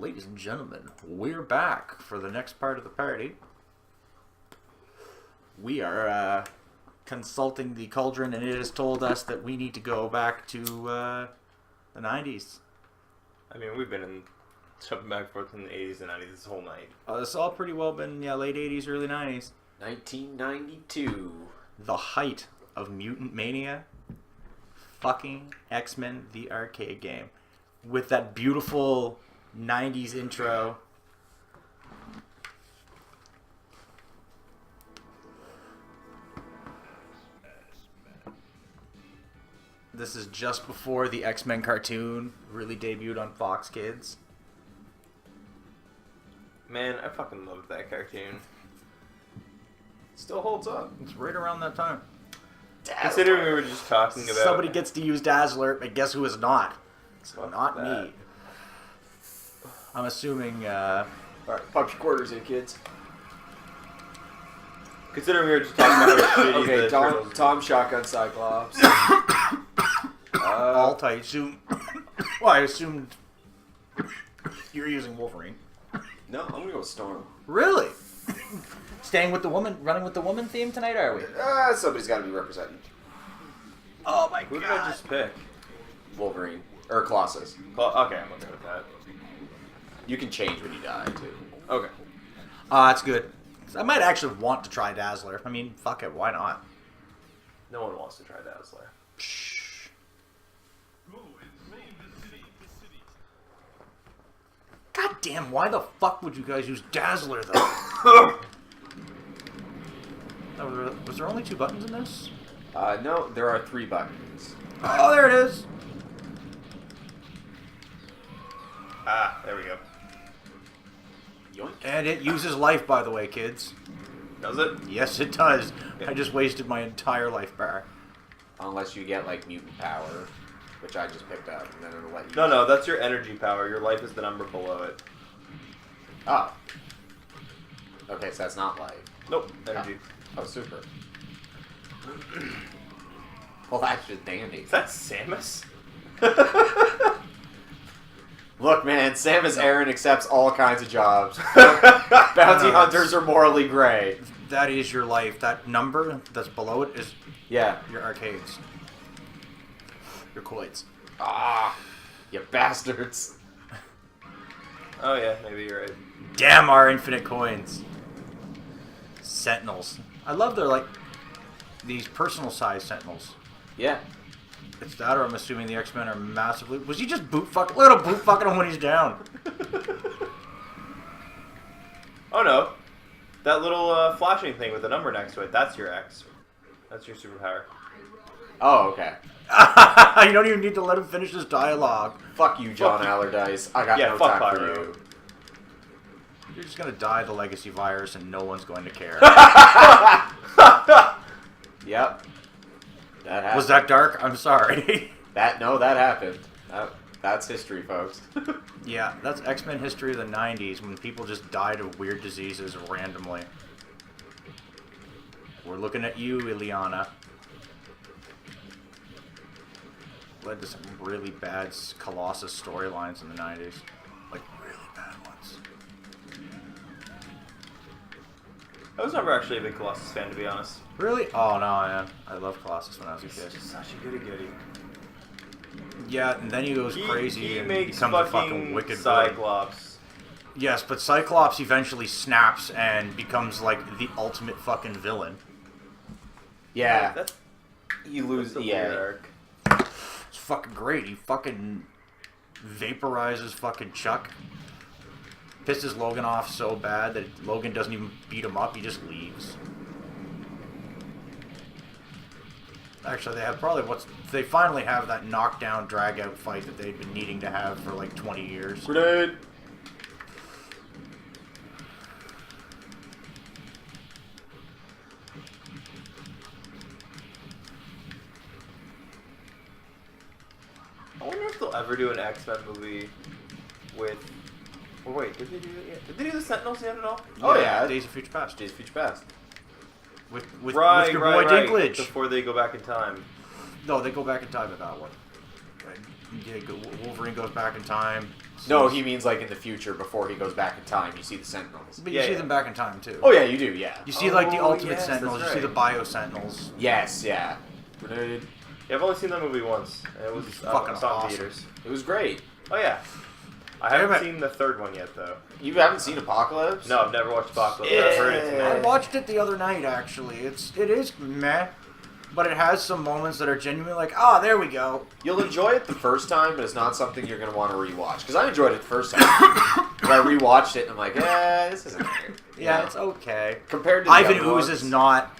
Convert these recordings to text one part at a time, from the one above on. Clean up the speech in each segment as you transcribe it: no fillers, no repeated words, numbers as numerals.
Ladies and gentlemen, we're back for the next part of the party. We are consulting the cauldron, and it has told us that we need to go back to the 90s. I mean, we've been jumping back and forth in the 80s and 90s this whole night. It's all pretty well been late 80s, early 90s. 1992. The height of mutant mania. Fucking X-Men, the arcade game. With that beautiful 90s intro. This is just before the X-Men cartoon really debuted on Fox Kids. Man, I fucking loved that cartoon. Still holds up. It's right around that time. Considering we were just talking about... Somebody gets to use Dazzler, but guess who is not? It's Fuck not that. me. I'm assuming... Alright, pop your quarters in, kids. Considering we were just talking about how shitty Okay, the Turtles Tom Shotgun Cyclops. Alt, I assume... well, I assumed you're using Wolverine. No, I'm gonna go with Storm. Really? Staying with the woman, running with the woman theme tonight, are we? Somebody's gotta be represented. Oh my Who did god. I just pick? Wolverine. Or Colossus. Okay, I'm okay with that. You can change when you die, too. Okay. That's good. I might actually want to try Dazzler. I mean, fuck it, why not? No one wants to try Dazzler. Shh. God damn, why the fuck would you guys use Dazzler, though? Was there only 2 buttons in this? No, there are 3 buttons. Oh, there it is. Ah, there we go. Yoink. And it uses life, by the way, kids. Does it? Yes, it does. I just wasted my entire life bar. Unless you get, like, mutant power, which I just picked up, and then it'll let you... No, that's your energy power. Your life is the number below it. Oh. Okay, so that's not life. Nope, energy. Oh, super. Well, that's just dandy. Is that Samus? Look, man, Samus Aran accepts all kinds of jobs. Bounty hunters are morally gray. That is your life. That number that's below it is Yeah. your arcades. Your coins. Ah, you bastards. Oh yeah, maybe you're right. Damn our infinite coins. Sentinels. I love their, like, these personal size Sentinels. Yeah. It's that, or I'm assuming the X-Men are massively... Was he just boot fucking... Look at him boot fucking him when he's down. Oh no. That little flashing thing with the number next to it, that's your X. That's your superpower. Oh, okay. You don't even need to let him finish his dialogue. Fuck you, John Fuck you. Allardyce. I got Yeah, no fuck time for Pyro. you. You're just gonna die the legacy virus and no one's going to care. Yep. That happened. Was that dark? I'm sorry. That happened. That's history, folks. Yeah, that's X-Men history of the 90s when people just died of weird diseases randomly. We're looking at you, Ileana. Led to some really bad Colossus storylines in the 90s. Like, really bad ones. I was never actually a big Colossus fan, to be honest. Really? Oh, no, man. I loved Colossus when I was a He's kid. just such a goody-goody. Yeah, and then he goes crazy He and makes becomes a fucking wicked villain. Cyclops. Yes, but Cyclops eventually snaps and becomes, like, the ultimate fucking villain. Yeah. That's You lose. the Yeah. weird arc. It's fucking great. He fucking vaporizes fucking Chuck. Pisses Logan off so bad that Logan doesn't even beat him up. He just leaves. Actually, they have they finally have that knockdown, drag-out fight that they've been needing to have for like 20 years. Grenade. I wonder if they'll ever do an X-Men movie with... Oh wait, did they do it yet? Did they do the Sentinels yet at all? Oh, yeah. Days of Future Past. Days of Future Past. With Right, your right, boy right. Dinklage. Before they go back in time. No, they go back in time with that one. Wolverine goes back in time. No, he means like in the future before he goes back in time. You see the Sentinels. But you see them back in time too. Oh yeah, you do. Yeah. You see like the Ultimate yes, Sentinels. that's You see the right. Bio Sentinels. Yes. Yeah. Grenade. Yeah, I've only seen that movie once. And it was Fucking saw it in awesome. theaters. It was great. Oh yeah. I haven't seen the third one yet though. You haven't seen Apocalypse? No, I've never watched Apocalypse. I've heard it's I meh. watched it the other night actually. It is meh, but it has some moments that are genuinely like, ah, there we go. You'll enjoy it the first time, but it's not something you're going to want to rewatch. Because I enjoyed it the first time. But I rewatched it and I'm like, this isn't great. Yeah, it's okay. Compared to the Ivan other Ooze ones, is not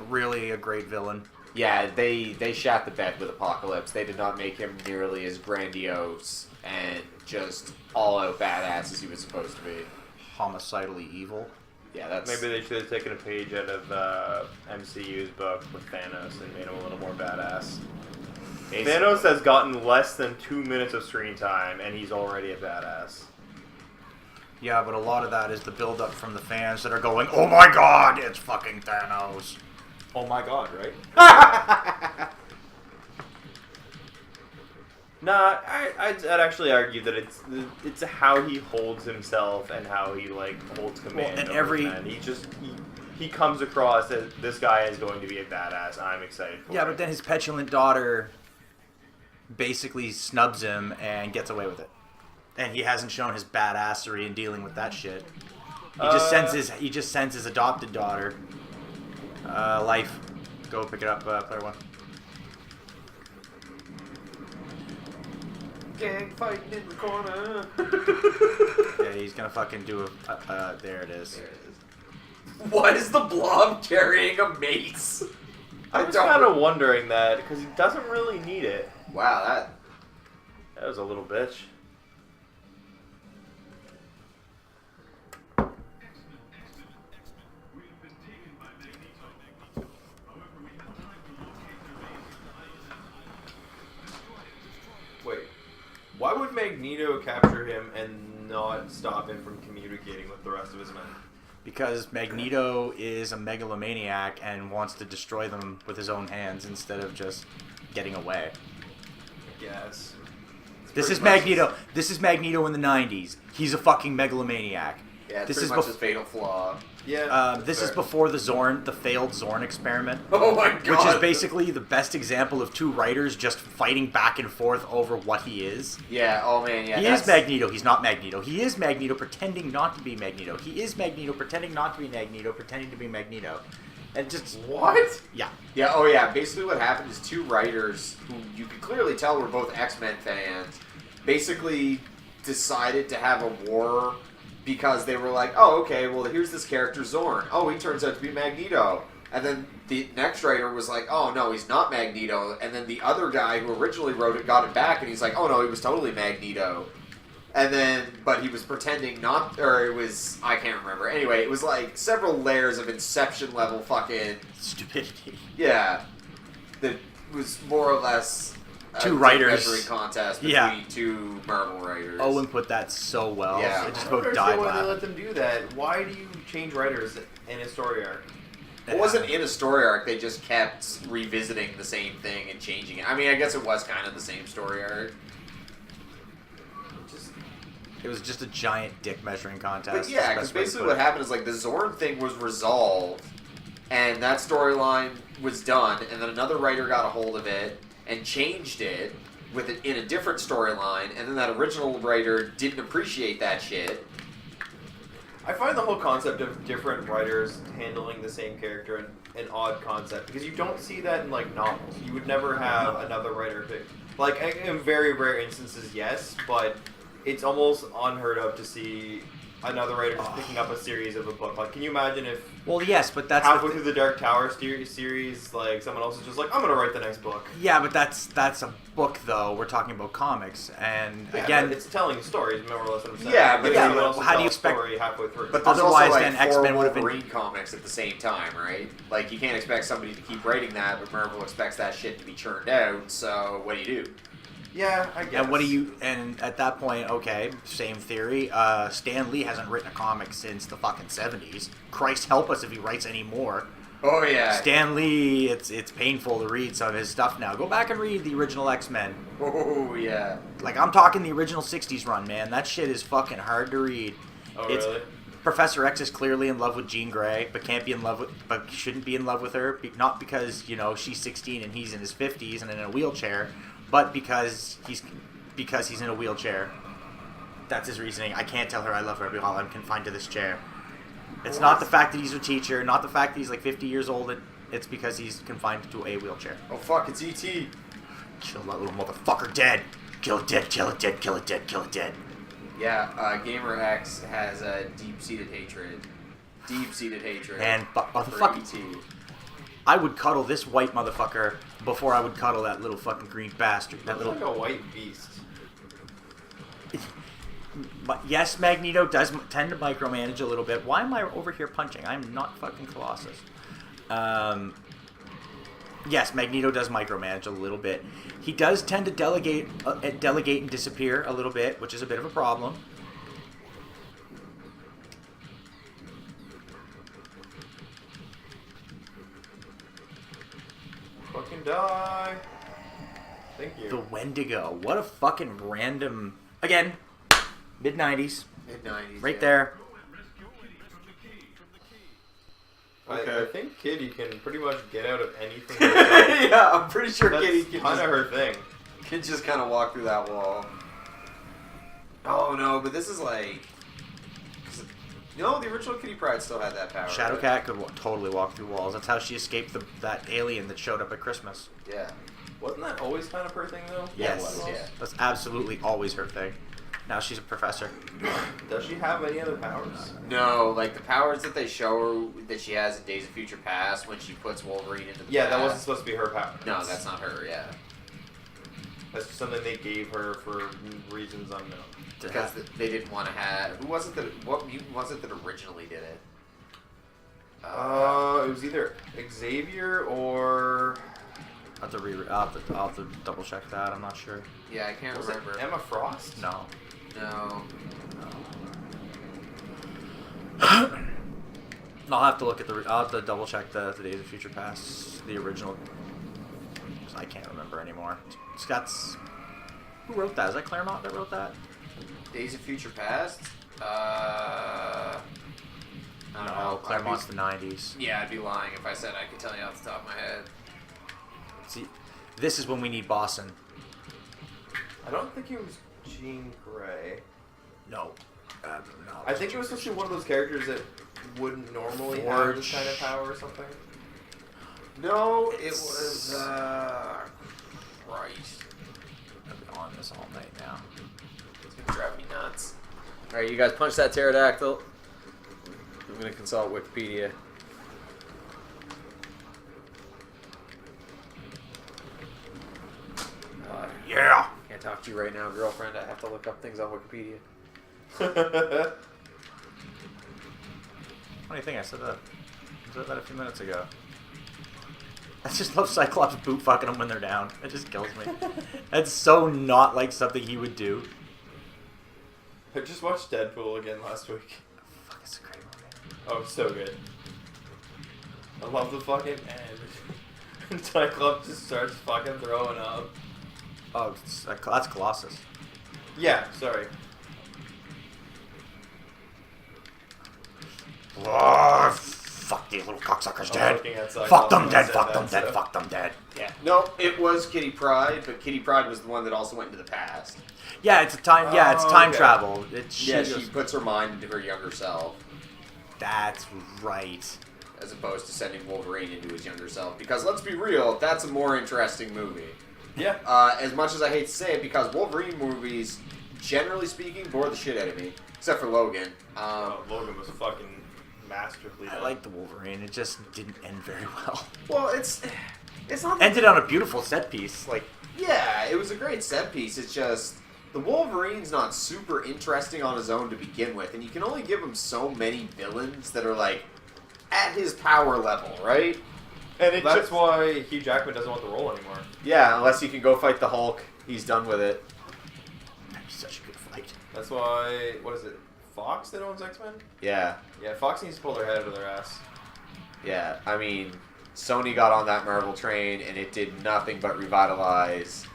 really a great villain. Yeah, they shat the bed with Apocalypse. They did not make him nearly as grandiose and just all-out badass as he was supposed to be. Homicidally evil. Yeah, that's... Maybe they should have taken a page out of MCU's book with Thanos and made him a little more badass. basically- Thanos has gotten less than 2 minutes of screen time, and he's already a badass. Yeah, but a lot of that is the build-up from the fans that are going, oh my god, it's fucking Thanos. Oh my god, right? Nah, I'd actually argue that it's how he holds himself and how he like holds command. and over every- men. He comes across as this guy is going to be a badass. And I'm excited for Yeah, it. but then his petulant daughter basically snubs him and gets away with it. And he hasn't shown his badassery in dealing with that shit. He just sends his adopted daughter. Life. Go pick it up, player one. Gang fighting in the corner. Yeah, he's gonna fucking do a. There it is. Why is the blob carrying a mace? I was kind of wondering that because he doesn't really need it. Wow, That was a little bitch. Wait, why would Magneto capture him and not stop him from communicating with the rest of his men? Because Magneto is a megalomaniac and wants to destroy them with his own hands instead of just getting away. Yes. This is Magneto. This is Magneto in the 90s. He's a fucking megalomaniac. Yeah, it's This pretty is much bef- his fatal flaw. Yeah. This is fair. before the failed Zorn experiment. Oh my god! Which is basically the best example of two writers just fighting back and forth over what he is. Yeah, oh man, yeah. He is Magneto, he's not Magneto. He is Magneto pretending not to be Magneto. He is Magneto pretending not to be Magneto, pretending to be Magneto. And just... What? Yeah. Yeah, oh yeah, basically what happened is two writers, who you could clearly tell were both X-Men fans, basically decided to have a war because they were like, oh, okay, well, here's this character, Zorn. Oh, he turns out to be Magneto. And then the next writer was like, oh, no, he's not Magneto. And then the other guy who originally wrote it got it back, and he's like, oh, no, he was totally Magneto. And then, but he was pretending not, or it was, I can't remember. Anyway, it was like several layers of Inception level fucking, Stupidity. yeah, that was more or less Two a writers. measuring contest between Yeah. two Marvel writers. Owen put that so well. Yeah. I just I don't about died understand why they laughing. let them do that. Why do you change writers in a story arc? It wasn't in a story arc, they just kept revisiting the same thing and changing it. I mean, I guess it was kind of the same story arc. It was just a giant dick measuring contest. But yeah, because basically what happened is like the Zorn thing was resolved, and that storyline was done, and then another writer got a hold of it and changed it with it in a different storyline, and then that original writer didn't appreciate that shit. I find the whole concept of different writers handling the same character an odd concept because you don't see that in like novels. You would never have another writer pick. Like in very rare instances, yes, but it's almost unheard of to see another writer just picking up a series of a book. Like, can you imagine if Well, yes, but that's halfway through the Dark Tower series, like someone else is just like, I'm gonna write the next book. Yeah, but that's a book though. We're talking about comics, and Yeah, again, but it's telling stories, more or less what I'm saying. Yeah, but Giving yeah, someone else to how do tell you a expect- story halfway through? But there's Otherwise, also then like four X-Men would have been- Wolverine comics at the same time, right? Like, you can't expect somebody to keep writing that, but Marvel expects that shit to be churned out, so what do? yeah, I guess. and what do you? And at that point, okay, same theory. Stan Lee hasn't written a comic since the fucking 70s. Christ help us if he writes any more. Oh yeah. Stan Lee, it's painful to read some of his stuff now. Go back and read the original X-Men. Oh yeah. Like, I'm talking the original 60s run, man. That shit is fucking hard to read. Oh, It's- really? Professor X is clearly in love with Jean Grey, but shouldn't be in love with her. Not because, she's 16 and he's in his 50s and in a wheelchair, but because he's in a wheelchair. That's his reasoning. I can't tell her I love her while I'm confined to this chair. It's not the fact that he's a teacher, not the fact that he's like 50 years old. It's because he's confined to a wheelchair. Oh fuck, it's E.T. Kill that little motherfucker dead. Kill it dead, kill it dead, kill it dead, kill it dead. Yeah, Gamer X has a deep-seated hatred. And for motherfucker, E.T. I would cuddle this white motherfucker before I would cuddle that little fucking green bastard. That Looks little. like a white beast. Yes, Magneto does tend to micromanage a little bit. Why am I over here punching? I'm not fucking Colossus. Yes, Magneto does micromanage a little bit. He does tend to delegate and disappear a little bit, which is a bit of a problem. Fucking die. Thank you. The Wendigo. What a fucking random... Again, mid-90s. Mid-90s. Right yeah. there. I think Kitty can pretty much get out of anything. Yeah, I'm pretty sure That's Kitty can kind of her thing. just kind of walk through that wall. Oh no, but this is like... the original Kitty Pryde still had that power. Shadowcat could totally walk through walls. That's how she escaped that alien that showed up at Christmas. Yeah. Wasn't that always kind of her thing, though? Yes. Yeah. That's absolutely always her thing. Now she's a professor. Does she have any other powers? No, like the powers that they show her that she has in Days of Future Past when she puts Wolverine into the Yeah, that past. wasn't supposed to be her power. No, that's not her, yeah. That's just something they gave her for reasons unknown. Because they didn't want to have... What mutant was it that originally did it? It was either Xavier or... I'll have to double check that. I'm not sure. Yeah, I can't Was it remember. Emma Frost? No. No. I'll have to look at I'll have to double check the Days of Future Past, the original. 'Cause I can't remember anymore. Scott's. Who wrote that? Is that Claremont that wrote that? Days of Future Past? I don't know. Claremont's the 90s. Yeah, I'd be lying if I said I could tell you off the top of my head. See, this is when we need Boston. I don't think it was Jean Grey. No. No. I think it was supposed to be one of those characters that wouldn't normally have this kind of power or something. No, it was, Christ. I've been on this all night now. It's gonna drive me nuts. Alright, you guys punch that pterodactyl. I'm gonna consult Wikipedia. Yeah. Can't talk to you right now, girlfriend. I have to look up things on Wikipedia. Funny thing, I said that a few minutes ago. I just love Cyclops boot fucking them when they're down. It just kills me. That's so not like something he would do. I just watched Deadpool again last week. Fuck, it's a great movie. Oh, it's so good. I love the fucking end. And Cyclops just starts fucking throwing up. Oh, that's Colossus. Yeah, sorry. Oh, fuck these little cocksuckers I'm dead. looking at Cyclops Fuck them when I dead, said fuck that, them dead, so- fuck them dead. Yeah. No, it was Kitty Pryde, but Kitty Pryde was the one that also went into the past. Yeah, it's time Oh, time okay. travel. She puts her mind into her younger self, That's right. as opposed to sending Wolverine into his younger self. Because let's be real, that's a more interesting movie. Yeah. As much as I hate to say it, because Wolverine movies, generally speaking, bore the shit out of me. Except for Logan. Logan was fucking masterfully done. I like the Wolverine. It just didn't end very well. Well, it's not... Ended on a beautiful set piece. Like, Yeah, it was a great set piece. It's just... The Wolverine's not super interesting on his own to begin with, and you can only give him so many villains that are, like, at his power level, right? And that's why Hugh Jackman doesn't want the role anymore. Yeah, unless he can go fight the Hulk, he's done with it. that'd be such a good fight. That's why, what is it, Fox that owns X-Men? Yeah. Yeah, Fox needs to pull their head out of their ass. Yeah, I mean, Sony got on that Marvel train, and it did nothing but revitalize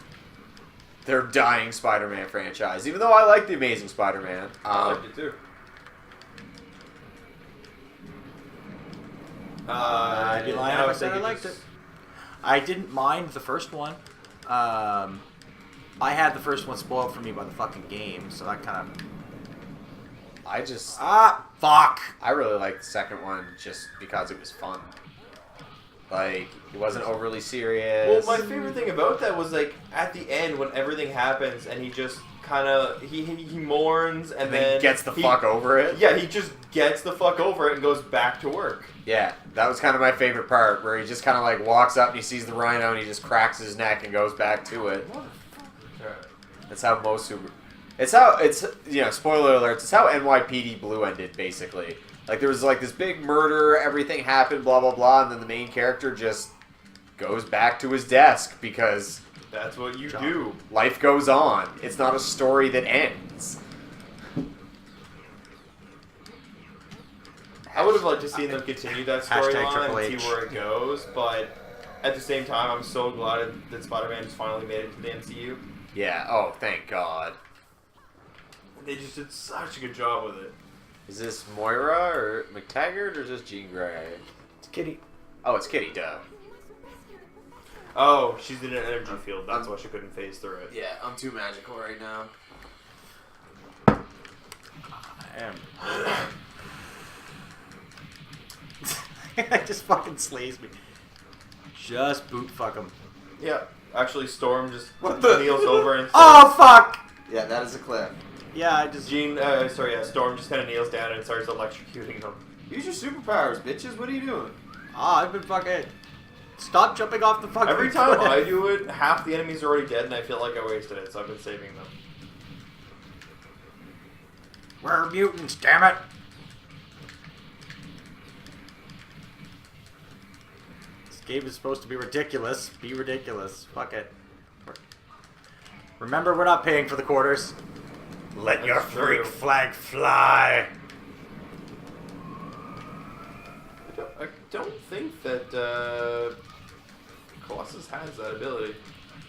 their dying Spider-Man franchise. Even though I like the Amazing Spider-Man, I liked it too. I'd be lying now if I they said I could liked just- it. I didn't mind the first one. I had the first one spoiled for me by the fucking game, so that kind of... fuck! I really liked the second one just because it was fun. Like, it wasn't overly serious. Well, my favorite thing about that was like at the end when everything happens and he just kind of he mourns and then gets the fuck over it. Yeah, he just gets the fuck over it and goes back to work. Yeah, that was kind of my favorite part, where he just kind of like walks up and he sees the rhino and he just cracks his neck and goes back to it. That's how most super... It's spoiler alerts, it's how NYPD Blue ended, basically. Like, there was like this big murder, everything happened, blah, blah, blah, and then the main character just goes back to his desk because... That's what you do. Life goes on. It's not a story that ends. I would have liked to see them continue that Hashtag storyline Triple and H. see where it goes, but at the same time, I'm so glad that Spider-Man has finally made it to the MCU. Yeah, oh, thank God. They just did such a good job with it. Is this Moira or McTaggart or is this Jean Grey? It's Kitty. Oh, it's Kitty, duh. Oh, she's in an energy field. That's why she couldn't phase through it. Yeah, I'm too magical right now. I am. It just fucking slays me. Just boot fuck him. Yeah, actually, Storm just What the- kneels over and says, Oh fuck! Yeah, that is a clip. Yeah, I just... Storm just kind of kneels down and starts electrocuting him. Use your superpowers, bitches. What are you doing? I've been fucking... Stop jumping off the fucking Every time cliff. I do it, half the enemies are already dead, and I feel like I wasted it, so I've been saving them. We're mutants, damn it! This game is supposed to be ridiculous. Be ridiculous. Fuck it. Remember, we're not paying for the quarters. Let your That's freak true. flag fly. I don't think that Colossus has that ability.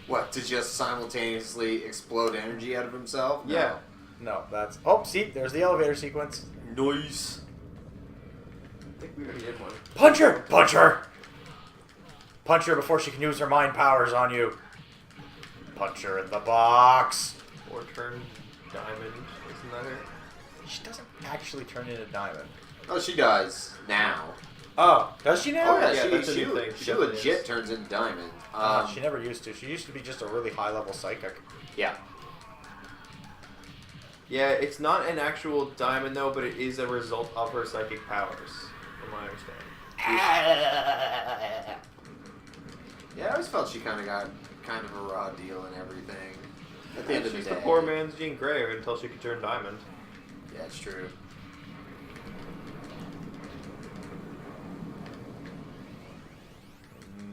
What, to just simultaneously explode energy out of himself? No. Yeah. No, that's... Oh, see, there's the elevator sequence. Nice. I think we already did one. Punch her! Punch her! Punch her before she can use her mind powers on you. Punch her in the box. Or turn diamond. Isn't that it? She doesn't actually turn into diamond. Oh, she does. Now. Oh, does she now? Oh, yeah, yeah, she, that's a she, new thing. She she definitely legit is. turns into diamond. She never used to. She used to be just a really high-level psychic. Yeah. Yeah, it's not an actual diamond though, but it is a result of her psychic powers, from my understanding. Yeah, I always felt she kind of got kind of a raw deal and everything. At the end of the She's day. the poor man's Jean Grey until she could turn diamond. Yeah, it's true.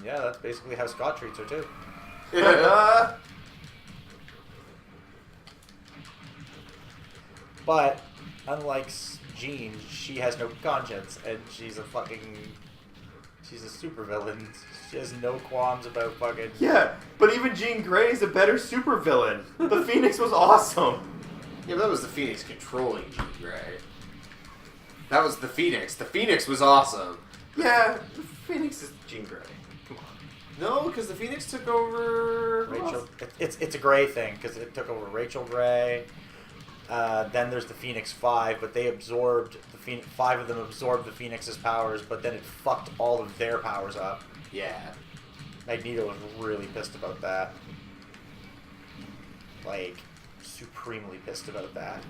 Yeah, that's basically how Scott treats her, too. But, unlike Jean, she has no conscience, and she's a fucking... She's a supervillain. She has no qualms about fucking... Yeah, but even Jean Grey is a better supervillain. The Phoenix was awesome. Yeah, but that was the Phoenix controlling Jean Grey. That was the Phoenix. The Phoenix was awesome. Yeah, the Phoenix is Jean Grey. Come on. No, because the Phoenix took over... Rachel... It's a Grey thing, because it took over Rachel Grey. Then there's the Phoenix 5, but they absorbed... the Phoenix, 5 of them absorbed the Phoenix's powers, but then it fucked all of their powers up. Yeah. Magneto was really pissed about that. Like, supremely pissed about that.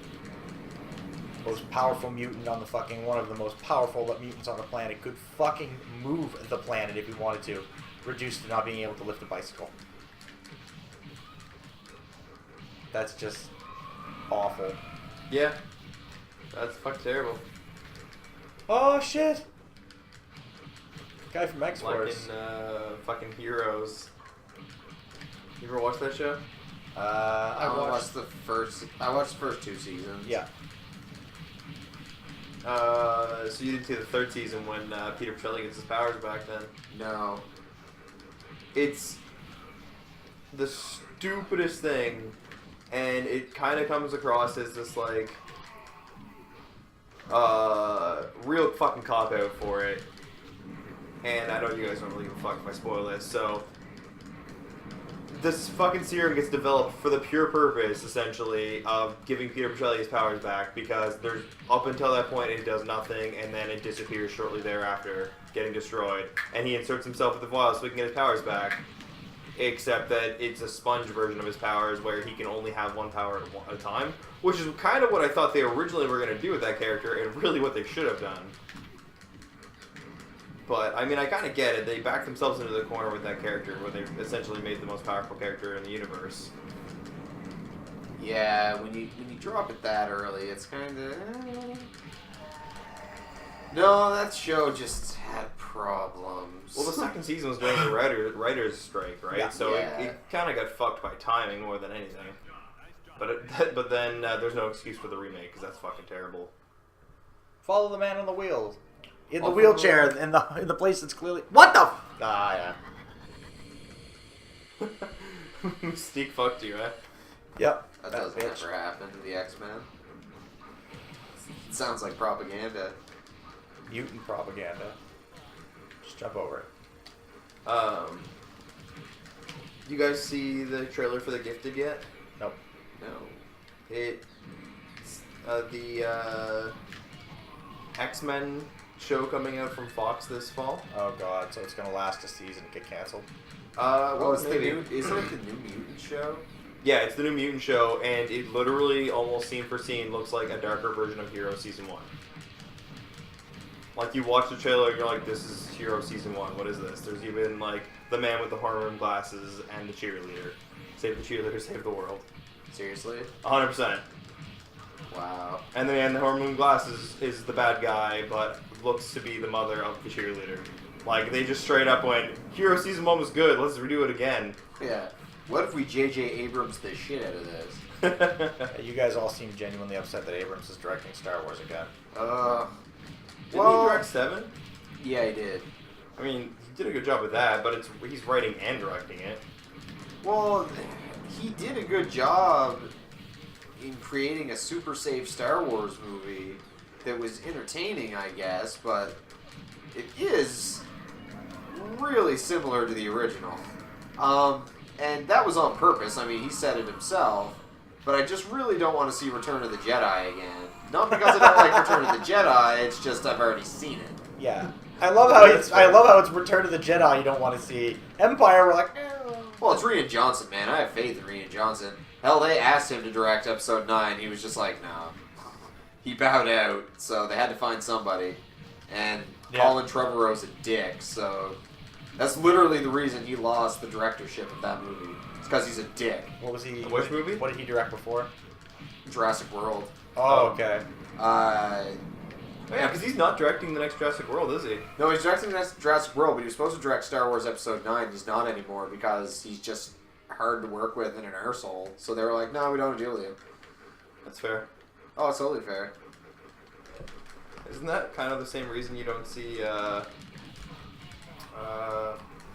Most powerful mutant on the fucking... one of the most powerful mutants on the planet could fucking move the planet if he wanted to. Reduced to not being able to lift a bicycle. That's just awful. Yeah. That's fucking terrible. Oh shit! Guy from Like X-Force. in fucking Heroes. You ever watch that show? I watched the first two seasons. Yeah. So you didn't see the third season when Peter Pecelli gets his powers back then? No. It's the stupidest thing, and it kind of comes across as this, like, real fucking cop-out for it. And I know you guys don't really give a fuck if I spoil this, so... This fucking serum gets developed for the pure purpose, essentially, of giving Peter Pecelli his powers back, because there's up until that point it does nothing, and then it disappears shortly thereafter, getting destroyed. And he inserts himself with the vial so he can get his powers back, except that it's a sponge version of his powers where he can only have one power at a time, which is kind of what I thought they originally were going to do with that character, and really what they should have done. But, I mean, I kind of get it. They backed themselves into the corner with that character, where they essentially made the most powerful character in the universe. Yeah, when you drop it that early, it's kind of... No, that show just had problems. Well, the second season was during the writer's strike, right? Yeah. So it kind of got fucked by timing more than anything. But then there's no excuse for the remake, because that's fucking terrible. Follow the man on the wheel. In the wheelchair, in the place that's clearly... What the... yeah. Mystique fucked you, eh? Yep. That doesn't ever happen to the X-Men. It sounds like propaganda. Mutant propaganda. Just jump over it. You guys see the trailer for The Gifted yet? Nope. No. It's the X-Men show coming out from Fox this fall. Oh god, so it's gonna last a season and get canceled? Well, it's maybe. Isn't it the New Mutant show? Yeah, it's the New Mutant show, and it literally, almost scene for scene, looks like a darker version of Hero Season 1. Like, you watch the trailer and you're like, this is Hero Season 1, what is this? There's even, like, the man with the hormone glasses and the cheerleader. Save the cheerleader, save the world. Seriously? 100%. Wow. And the man in the hormone glasses is the bad guy, but looks to be the mother of the cheerleader. Like, they just straight up went, Hero Season 1 was good, let's redo it again. Yeah. What if we J.J. Abrams the shit out of this? You guys all seem genuinely upset that Abrams is directing Star Wars again. Didn't he direct 7? Yeah, he did. I mean, he did a good job with that, but he's writing and directing it. Well, he did a good job in creating a super safe Star Wars movie that was entertaining, I guess, but it is really similar to the original. And that was on purpose. I mean, he said it himself, but I just really don't want to see Return of the Jedi again. Not because I don't like Return of the Jedi, it's just I've already seen it. Yeah. I love how it's Return of the Jedi you don't want to see. Empire, we're like, Well, it's Rian Johnson, man. I have faith in Rian Johnson. Hell, they asked him to direct Episode 9. He was just like, no. He bowed out, so they had to find somebody. And Colin Trevorrow's a dick, so that's literally the reason he lost the directorship of that movie. It's because he's a dick. What was he? Which movie? What did he direct before? Jurassic World. Oh, okay. Yeah, because he's not directing the next Jurassic World, is he? No, he's directing the next Jurassic World, but he was supposed to direct Star Wars Episode 9. He's not anymore because he's just hard to work with and an arsehole. So they were like, no, we don't want to deal with you. That's fair. Oh, it's totally fair. Isn't that kind of the same reason you don't see,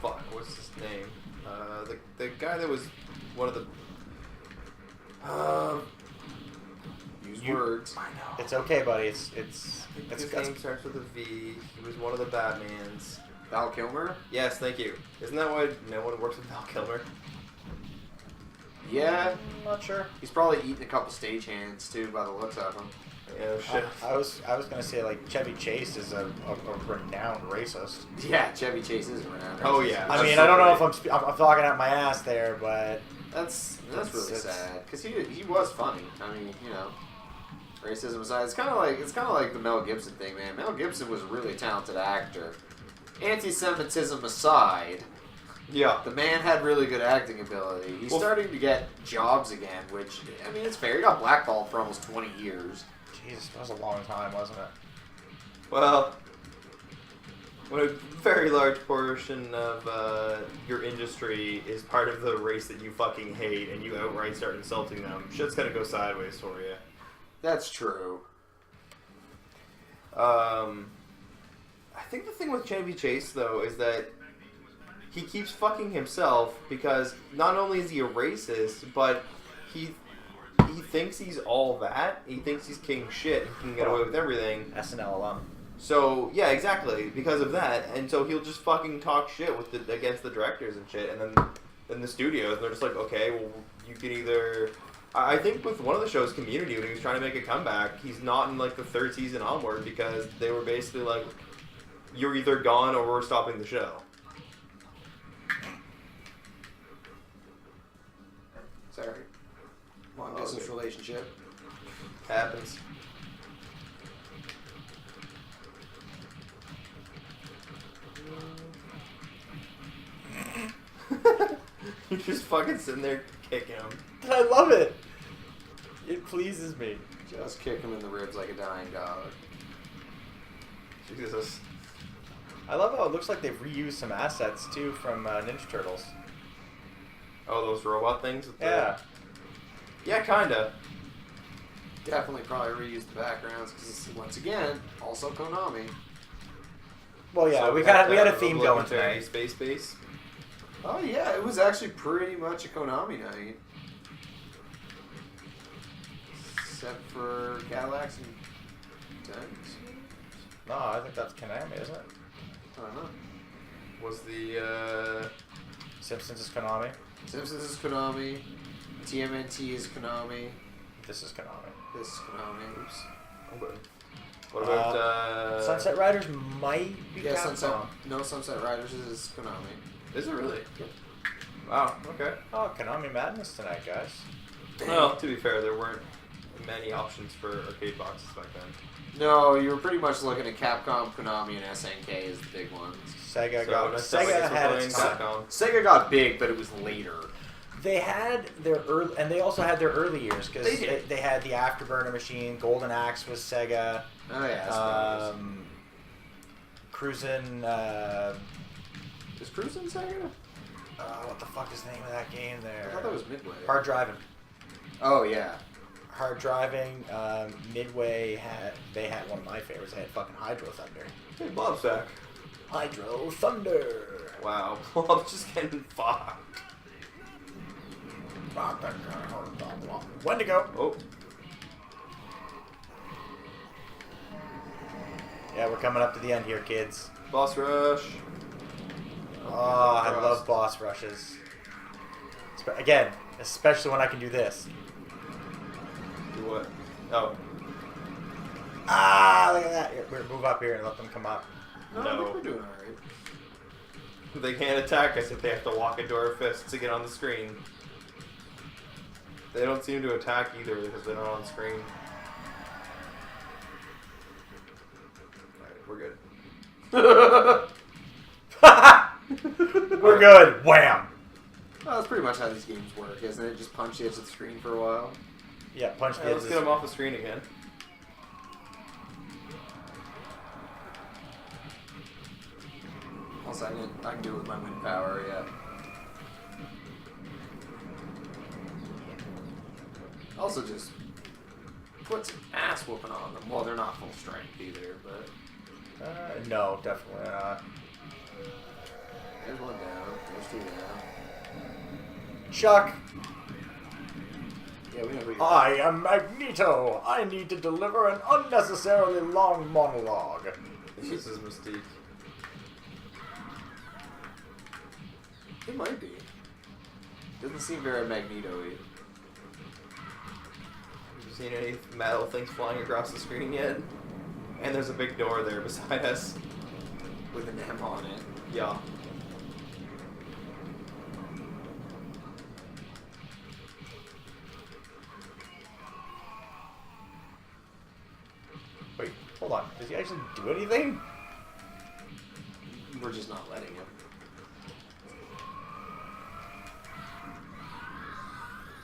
what's his name? The guy that was one of the, Use words. I know. It's okay, buddy. It's His name starts with a V. He was one of the Batmans. Val Kilmer? Yes, thank you. Isn't that why no one works with Val Kilmer? Yeah. I'm not sure. He's probably eating a couple stagehands, too, by the looks of him. Yeah, shit. I was gonna say like Chevy Chase is a renowned racist. Yeah, Chevy Chase is renowned. Oh, yeah. I mean, I don't know if I'm talking out my ass there, but That's really It's- sad because he was funny. I mean, you know, racism aside, it's kind of like the Mel Gibson thing, man. Mel Gibson was a really talented actor. Anti-Semitism aside, Yeah. the man had really good acting ability. He's starting to get jobs again, which I mean, it's fair. He got blackballed for almost 20 years. Jesus, that was a long time, wasn't it? Well, when a very large portion of your industry is part of the race that you fucking hate and you outright start insulting them, shit's gonna go sideways for you. That's true. I think the thing with Chevy Chase though is that he keeps fucking himself because not only is he a racist, but he thinks he's all that. He thinks he's king shit and can get away with everything. SNL alum. So yeah, exactly because of that, and so he'll just fucking talk shit with against the directors and shit, and then the studios they're just like, okay, well you can either. I think with one of the shows, Community, when he was trying to make a comeback, he's not in like the third season onward because they were basically like, you're either gone or we're stopping the show. Sorry. Long distance relationship. Happens. You're just fucking sitting there kicking him. I love it. It pleases me. Just kick him in the ribs like a dying dog. Jesus. I love how it looks like they've reused some assets too from Ninja Turtles. Oh, those robot things? With Yeah. Yeah, kinda. Definitely probably reuse the backgrounds because once again, also Konami. Well, yeah, So we had a the theme going Obligatory tonight. Space base. Oh yeah, it was actually pretty much a Konami night. Except for Cadillacs and Tanks. No, I think that's Konami, isn't it? I don't know. Was the Simpsons is Konami. Simpsons is Konami. TMNT is Konami. This is Konami. This is Konami. Oops. okay. What about Sunset Riders might be Yeah, Capcom. Sunset Riders is Konami. Is it really? Yep. Wow. Okay. Oh, Konami Madness tonight, guys. Well, to be fair, there weren't many options for arcade boxes back then. No, you were pretty much looking at Capcom, Konami, and SNK as the big ones. Sega So got that's not like Sega we're had playing its time. Capcom. Sega got big, but it was later. They had their early, and they also had their early years because They did. they had the Afterburner machine. Golden Axe was Sega. Oh yeah, that's Cruisin'. Is Cruisin' Sega? What the fuck is the name of that game there? I thought that was Midway. Hard Driving. Oh yeah. Hard Driving. Midway had one of my favorites. They had fucking Hydro Thunder. Hey, Bob's back. Hydro Thunder. Wow. Bob's just getting fucked. Wendigo. Oh. Yeah, we're coming up to the end here, kids. Boss rush. Oh, I love boss rushes. Again, especially when I can do this. Do what? Oh. Ah, look at that. Here, move up here and let them come up. No, I No. think we're doing alright. They can't attack us if they have to walk into our fists to get on the screen. They don't seem to attack either because they're not on screen. Alright, we're good. We're good. Wham! Well, that's pretty much how these games work, isn't it? Just punch the edge of the screen for a while. Yeah, punch the Alright, let's edges. get them off the screen again. Also, I can do it with my wind power, yeah. Also, just put some ass whooping on them. Well, they're not full strength either, but No, definitely not. there's one down. There's two down. Chuck, Yeah, we know who you I am Magneto. I need to deliver an unnecessarily long monologue. This is Mystique. It might be. Doesn't seem very Magneto-y. Have you seen any metal things flying across the screen yet? And there's a big door there beside us. With an M on it. Yeah. Wait, hold on. Does he actually do anything? We're just not letting him.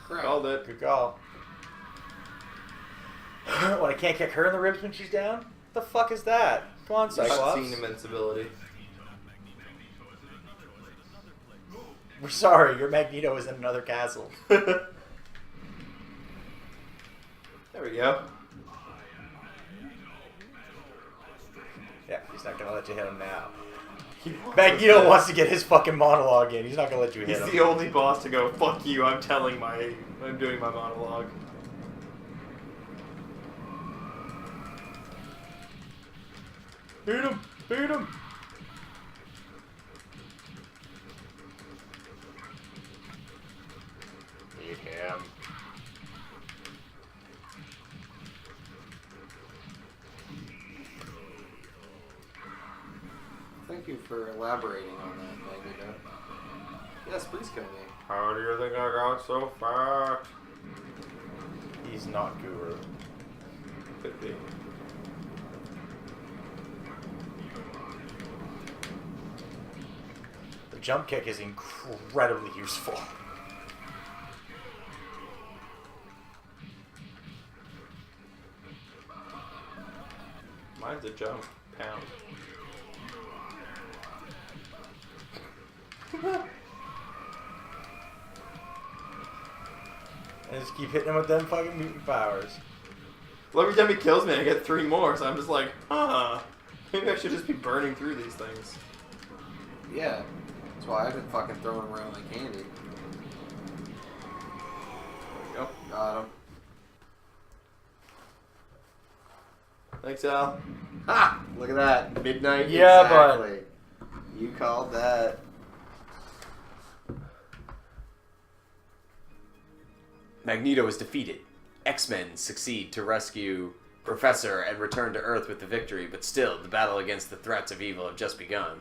Called it. Good call. What, I can't kick her in the ribs when she's down? What the fuck is that? Come on, Cyclops. Cutscene invincibility. We're sorry, your Magneto is in another castle. There we go. He's not gonna let you hit him now. Magneto wants to get his fucking monologue in. He's not gonna let you hit He's him. the only boss to go, fuck you, I'm doing my monologue. Beat him! Beat him! Beat him. Thank you for elaborating on that, Magneto. Yes, please kill me. How do you think I got so fat? He's not Guru. Could be. The jump kick is incredibly useful. Mine's a jump pound. And just keep hitting him with them fucking mutant powers. Well, every time he kills me, I get 3 more, so I'm just like, maybe I should just be burning through these things. Yeah. That's why I've been fucking throwing around like candy. There we go. Got him. Thanks, Al. Ha! Look at that. Midnight. Yeah, exactly. You called that. Magneto is defeated. X-Men succeed to rescue Professor and return to Earth with the victory, but still, the battle against the threats of evil have just begun.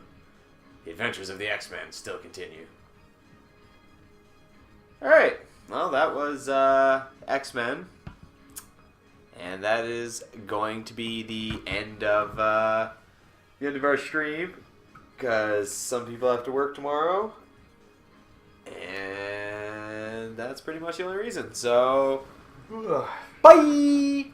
The adventures of the X-Men still continue. Alright, well that was X-Men. And that is going to be the end of our stream, because some people have to work tomorrow. And that's pretty much the only reason. So, Bye!